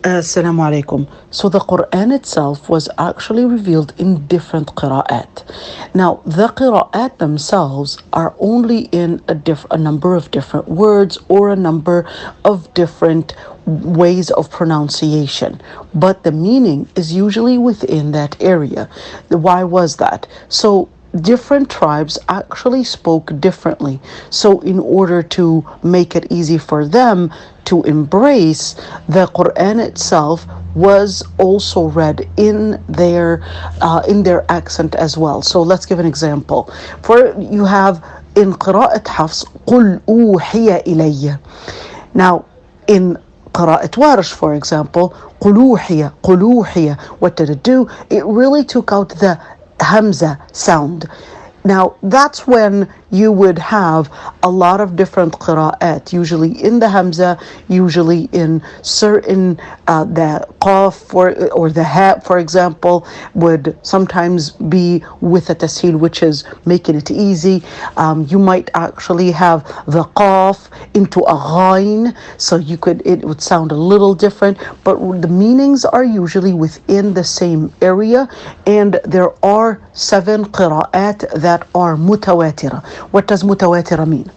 Assalamu alaikum. So the Quran itself was actually revealed in different qira'at. Now, the qira'at themselves are only in a number of different words or a number of different ways of pronunciation, but the meaning is usually within that area. Why was that? So different tribes actually spoke differently. So in order to make it easy for them to embrace, the Quran itself was also read in their accent as well. So let's give an example. For you have in Qira'at Hafs, قُلْ أُوحِيَ إِلَيَّ. Now in Qira'at Warsh, for example, قُلُوحِيَ. What did it do? It really took out the Hamza sound. Now, that's when you would have a lot of different qira'at, usually in the Hamza, usually in certain, the Qaf or the Ha, for example, would sometimes be with a tasheel, which is making it easy. You might actually have the Qaf into a Ghain, so it would sound a little different, but the meanings are usually within the same area, and there are 7 qira'at that are mutawatira. What does mutawatira mean?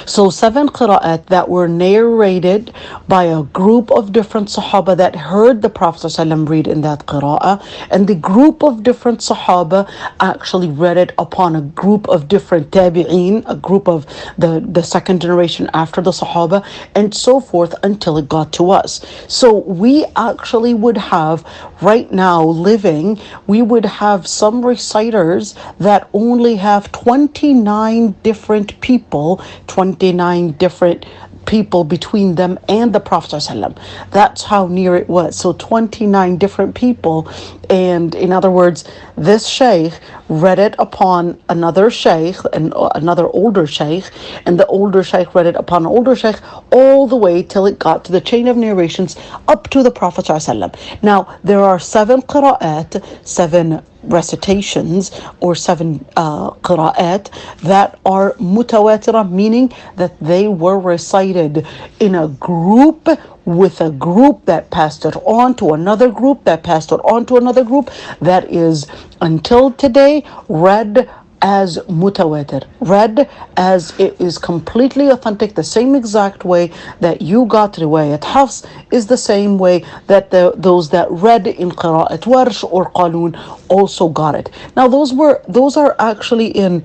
So 7 qira'at that were narrated by a group of different Sahaba that heard the Prophet ﷺ read in that qira'ah, and the group of different Sahaba actually read it upon a group of different tabi'een, a group of the second generation after the Sahaba, and so forth until it got to us. So we actually would have, right now living, we would have some reciters that only have 29 different people, 29 different people between them and the Prophet ﷺ. That's how near it was. So 29 different people. And in other words, this sheikh read it upon another sheikh and another older sheikh, and the older sheikh read it upon an older sheikh, all the way till it got to the chain of narrations up to the Prophet ﷺ. Now, there are 7 qira'at, 7 recitations or 7 qira'at that are mutawatira, meaning that they were recited in a group, with a group that passed it on to another group, that passed it on to another group, that is until today read as mutawatir, read as it is completely authentic, the same exact way that you got riwayat Hafs is the same way that those that read in Qira'at Warsh or Qalun also got it. Now those are actually in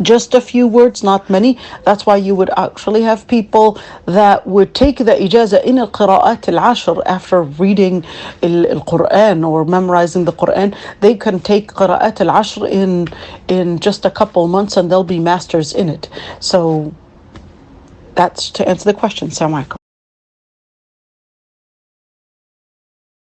just a few words, not many. That's why you would actually have people that would take the ijaza in al-qira'at al-ashr after reading al-Quran or memorizing the Quran. They can take qira'at al-ashr in just a couple months and they'll be masters in it. So that's to answer the question. Assalamu alaikum.